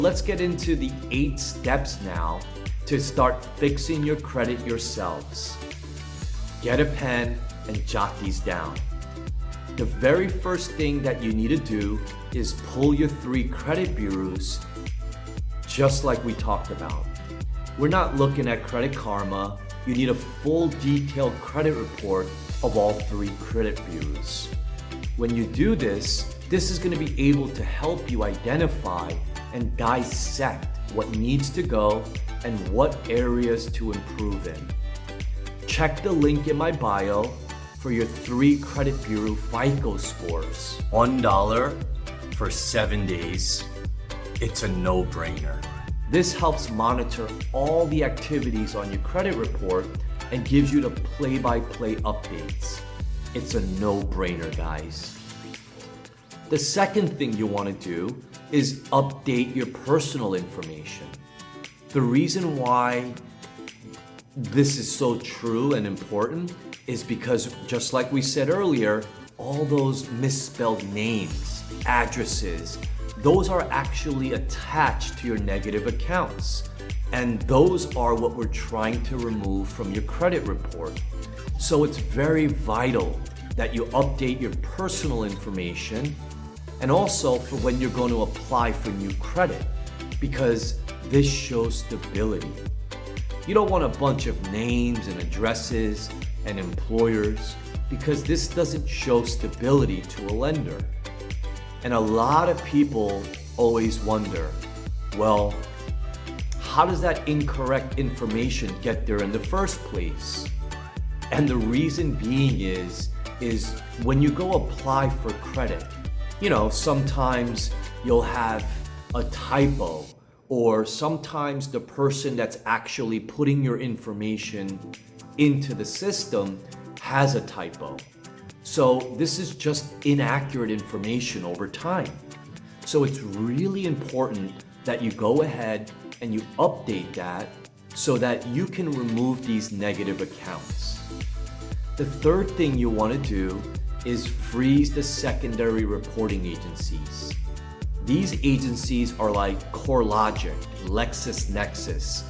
Let's get into the 8 steps now to start fixing your credit yourselves. Get a pen and jot these down. The very first thing that you need to do is pull your 3 credit bureaus, just like we talked about. We're not looking at Credit Karma. You need a full detailed credit report of all 3 credit bureaus. When you do this is going to be able to help you identify and dissect what needs to go and what areas to improve in. Check the link in my bio for your 3 credit bureau FICO scores. $1 for 7 days. It's a no-brainer. This helps monitor all the activities on your credit report and gives you the play-by-play updates. It's a no-brainer, guys. The second thing you want to do is update your personal information. The reason why this is so true and important is because, just like we said earlier, all those misspelled names, addresses, those are actually attached to your negative accounts. And those are what we're trying to remove from your credit report. So it's very vital that you update your personal information and also for when you're going to apply for new credit, because this shows stability. You don't want a bunch of names and addresses and employers, because this doesn't show stability to a lender. And a lot of people always wonder, well, how does that incorrect information get there in the first place? And the reason being is when you go apply for credit, sometimes you'll have a typo, or sometimes the person that's actually putting your information into the system has a typo. So this is just inaccurate information over time. So it's really important that you go ahead and you update that so that you can remove these negative accounts. The third thing you want to do is freeze the secondary reporting agencies. These agencies are like CoreLogic, LexisNexis,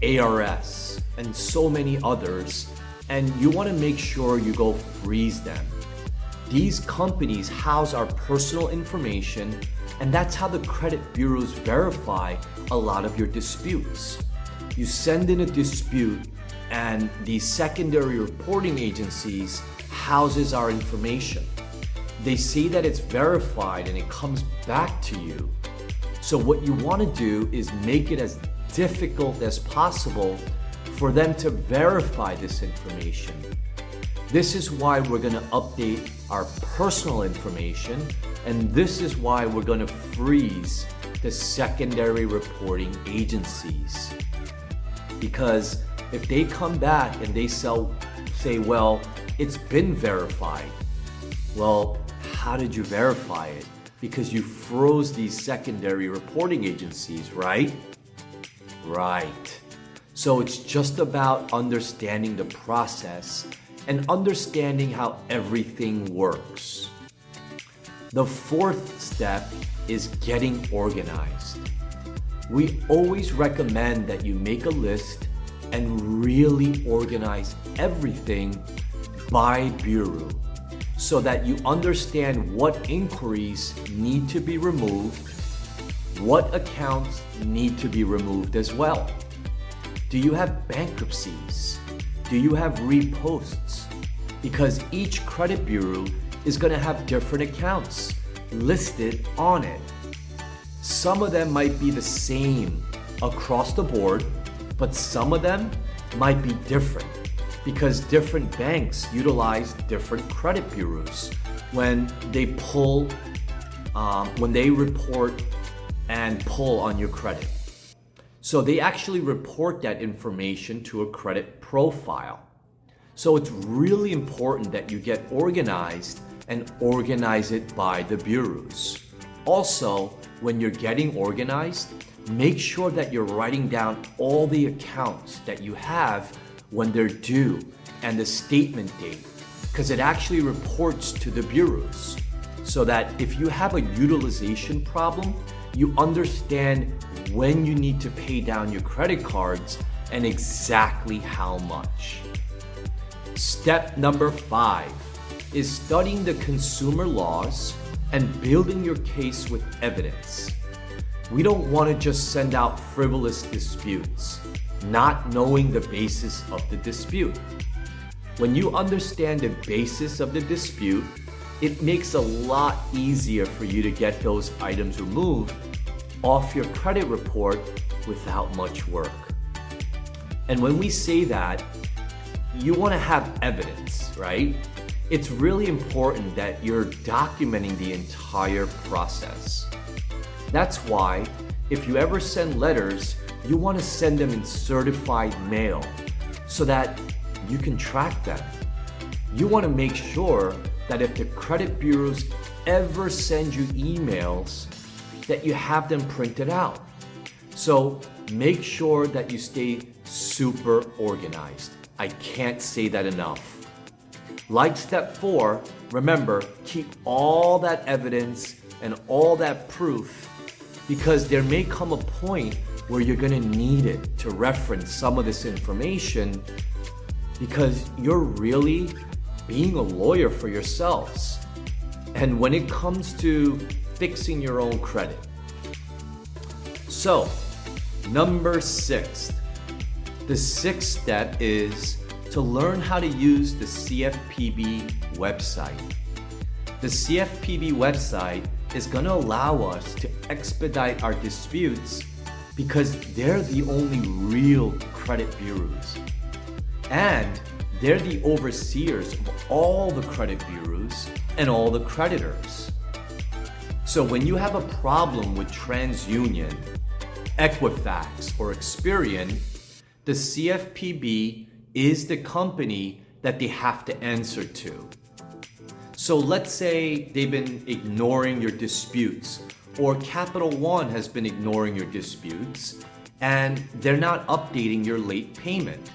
ARS, and so many others, and you want to make sure you go freeze them. These companies house our personal information, and that's how the credit bureaus verify a lot of your disputes. You send in a dispute, and the secondary reporting agencies houses our information. They say that it's verified and it comes back to you. So what you want to do is make it as difficult as possible for them to verify this information. This is why we're going to update our personal information, and this is why we're going to freeze the secondary reporting agencies. Because if they come back and they say, well, it's been verified. Well, how did you verify it? Because you froze these secondary reporting agencies, right? Right. So it's just about understanding the process and understanding how everything works. The fourth step is getting organized. We always recommend that you make a list and really organize everything by bureau so that you understand what inquiries need to be removed, what accounts need to be removed as well. Do you have bankruptcies? Do you have reposts? Because each credit bureau is going to have different accounts listed on it. Some of them might be the same across the board, but some of them might be different because different banks utilize different credit bureaus when they report and pull on your credit. So they actually report that information to a credit profile. So it's really important that you get organized and organize it by the bureaus. Also, when you're getting organized, make sure that you're writing down all the accounts that you have when they're due and the statement date, because it actually reports to the bureaus. So that if you have a utilization problem, you understand when you need to pay down your credit cards and exactly how much. Step number 5 is studying the consumer laws and building your case with evidence. We don't want to just send out frivolous disputes, not knowing the basis of the dispute. When you understand the basis of the dispute, it makes a lot easier for you to get those items removed off your credit report without much work. And when we say that, you want to have evidence, right? It's really important that you're documenting the entire process. That's why if you ever send letters, you want to send them in certified mail so that you can track them. You want to make sure that if the credit bureaus ever send you emails, that you have them printed out. So make sure that you stay super organized. I can't say that enough. Like step 4, remember, keep all that evidence and all that proof, because there may come a point where you're gonna need it to reference some of this information, because you're really being a lawyer for yourselves. And when it comes to fixing your own credit. So, number 6. The 6th step is to learn how to use the CFPB website. The CFPB website is going to allow us to expedite our disputes because they're the only real credit bureaus. And they're the overseers of all the credit bureaus and all the creditors. So when you have a problem with TransUnion, Equifax, or Experian, the CFPB is the company that they have to answer to. So let's say they've been ignoring your disputes, or Capital One has been ignoring your disputes, and they're not updating your late payment.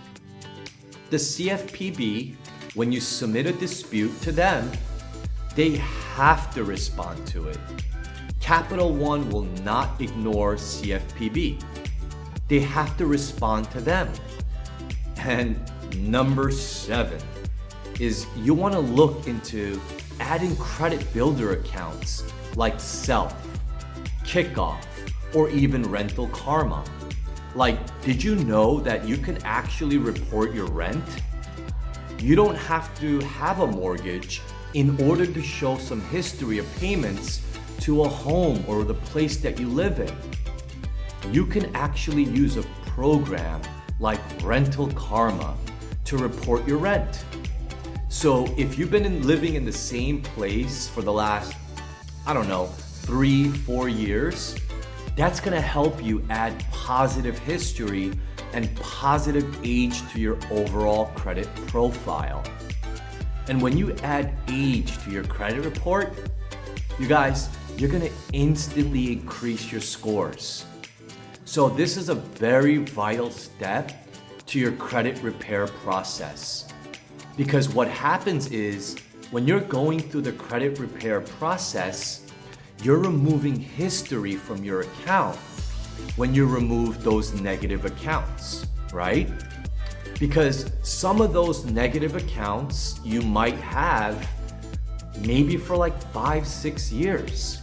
The CFPB, when you submit a dispute to them, they have to respond to it. Capital One will not ignore CFPB. They have to respond to them. And number 7 is you want to look into adding credit builder accounts like Self, Kickoff, or even Rental Karma. Like, did you know that you can actually report your rent? You don't have to have a mortgage in order to show some history of payments to a home or the place that you live in. You can actually use a program like Rental Karma to report your rent. So if you've been living in the same place for the last, 3-4 years, that's gonna help you add positive history and positive age to your overall credit profile. And when you add age to your credit report, you guys, you're gonna instantly increase your scores. So this is a very vital step to your credit repair process. Because what happens is, when you're going through the credit repair process, you're removing history from your account when you remove those negative accounts, right? Because some of those negative accounts you might have maybe for like 5-6 years.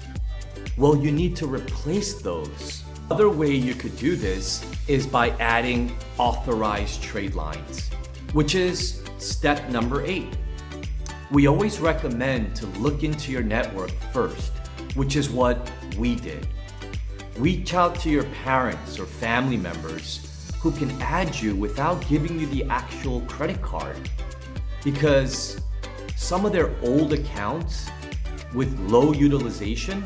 Well, you need to replace those. Another way you could do this is by adding authorized trade lines, which is step number 8. We always recommend to look into your network first, which is what we did. Reach out to your parents or family members who can add you without giving you the actual credit card. Because some of their old accounts with low utilization,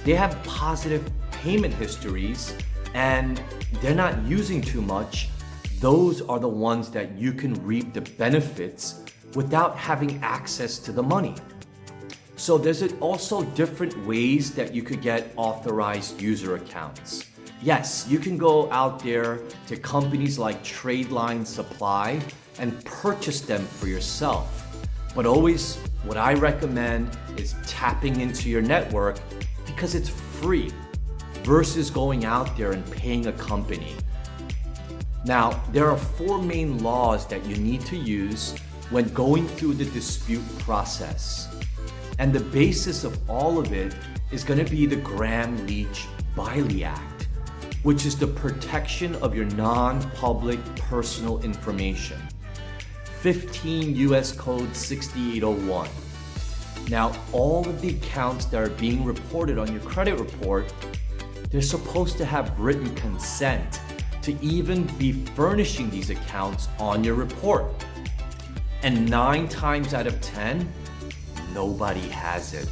they have positive payment histories and they're not using too much. Those are the ones that you can reap the benefits without having access to the money. So there's also different ways that you could get authorized user accounts. Yes, you can go out there to companies like Tradeline Supply and purchase them for yourself. But always, what I recommend is tapping into your network because it's free, versus going out there and paying a company. Now, there are 4 main laws that you need to use when going through the dispute process. And the basis of all of it is going to be the Gramm-Leach-Bliley Act, which is the protection of your non-public personal information. 15 US Code 6801. Now, all of the accounts that are being reported on your credit report, they're supposed to have written consent to even be furnishing these accounts on your report. And 9 times out of 10, nobody has it.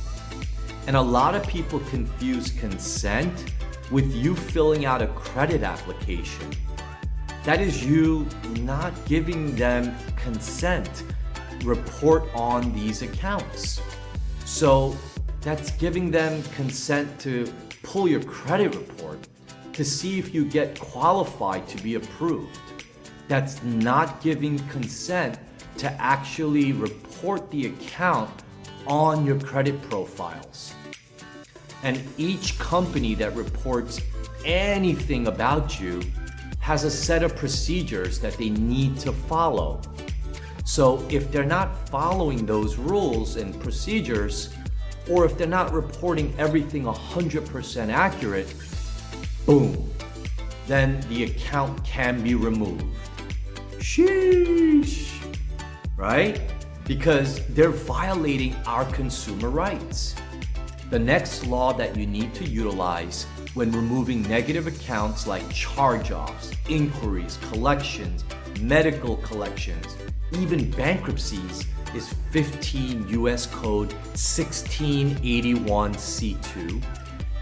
And a lot of people confuse consent with you filling out a credit application. That is you not giving them consent report on these accounts. So that's giving them consent to pull your credit report to see if you get qualified to be approved. That's not giving consent to actually report the account on your credit profiles. And each company that reports anything about you has a set of procedures that they need to follow. So if they're not following those rules and procedures, or if they're not reporting everything 100% accurate, boom, then the account can be removed. Sheesh, right? Because they're violating our consumer rights. The next law that you need to utilize when removing negative accounts like charge-offs, inquiries, collections, medical collections, even bankruptcies is 15 US Code 1681 C2,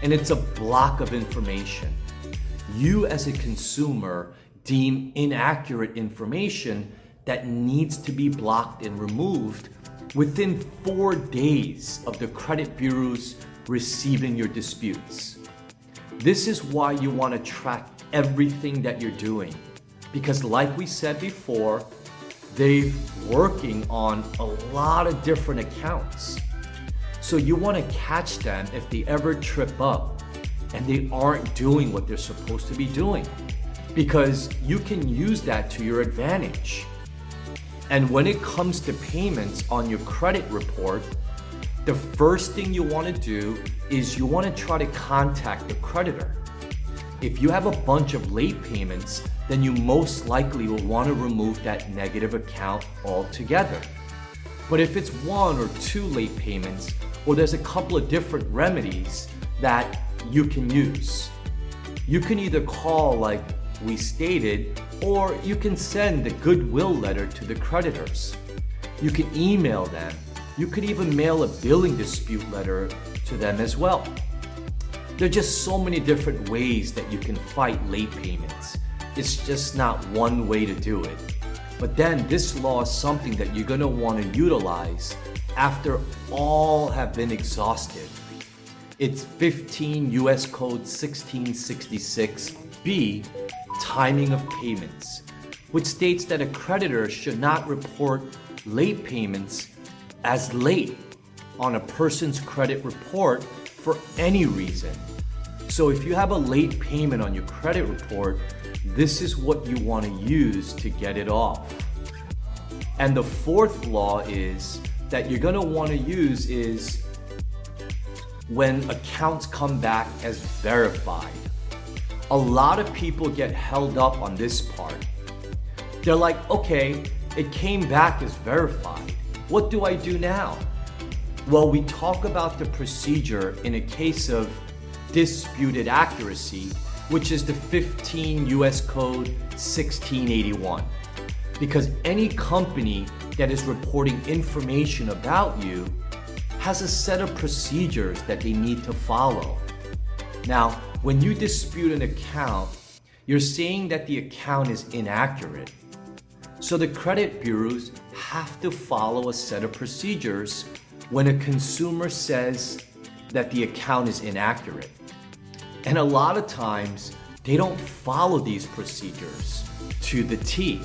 and it's a block of information. You as a consumer deem inaccurate information that needs to be blocked and removed within 4 days of the credit bureaus receiving your disputes. This is why you want to track everything that you're doing, because like we said before, they're working on a lot of different accounts. So you want to catch them if they ever trip up and they aren't doing what they're supposed to be doing, because you can use that to your advantage. And when it comes to payments on your credit report, the first thing you want to do is you want to try to contact the creditor. If you have a bunch of late payments, then you most likely will want to remove that negative account altogether. But if it's 1 or 2 late payments, or there's a couple of different remedies that you can use. You can either call like we stated, or you can send a goodwill letter to the creditors. You can email them. You could even mail a billing dispute letter to them as well. There are just so many different ways that you can fight late payments. It's just not one way to do it. But then this law is something that you're going to want to utilize after all have been exhausted. It's 15 US Code 1666B, timing of payments, which states that a creditor should not report late payments as late on a person's credit report for any reason. So if you have a late payment on your credit report, this is what you want to use to get it off. And the 4th law is that you're going to want to use is when accounts come back as verified. A lot of people get held up on this part. They're like, okay, it came back as verified. What do I do now? Well, we talk about the procedure in a case of disputed accuracy, which is the 15 US Code 1681. Because any company that is reporting information about you has a set of procedures that they need to follow. Now, when you dispute an account, you're saying that the account is inaccurate. So the credit bureaus have to follow a set of procedures when a consumer says that the account is inaccurate. And a lot of times, they don't follow these procedures to the T.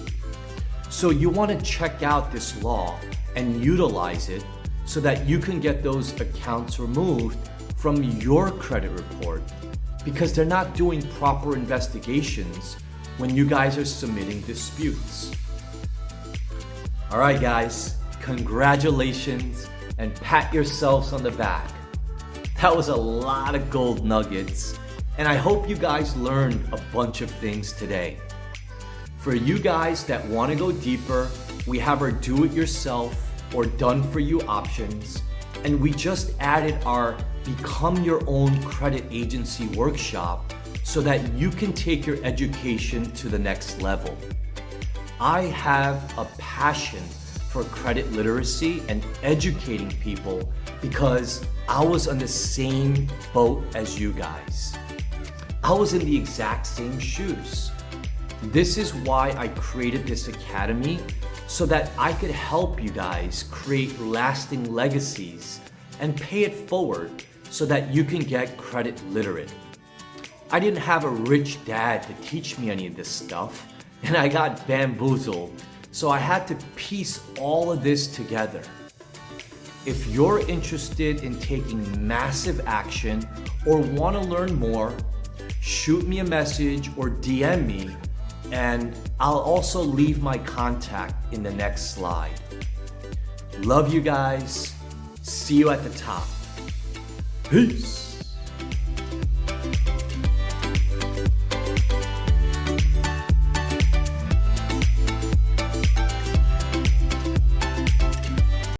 So you want to check out this law and utilize it so that you can get those accounts removed from your credit report. because they're not doing proper investigations when you guys are submitting disputes. All right, guys, congratulations and pat yourselves on the back. That was a lot of gold nuggets, and I hope you guys learned a bunch of things today. For you guys that want to go deeper, we have our do-it-yourself or done-for-you options, and we just added our Become Your Own Credit Agency workshop so that you can take your education to the next level. I have a passion for credit literacy and educating people because I was on the same boat as you guys. I was in the exact same shoes. This is why I created this academy, so that I could help you guys create lasting legacies and pay it forward so that you can get credit literate. I didn't have a rich dad to teach me any of this stuff, and I got bamboozled, so I had to piece all of this together. If you're interested in taking massive action or want to learn more, shoot me a message or DM me, and I'll also leave my contact in the next slide. Love you guys. See you at the top. Peace.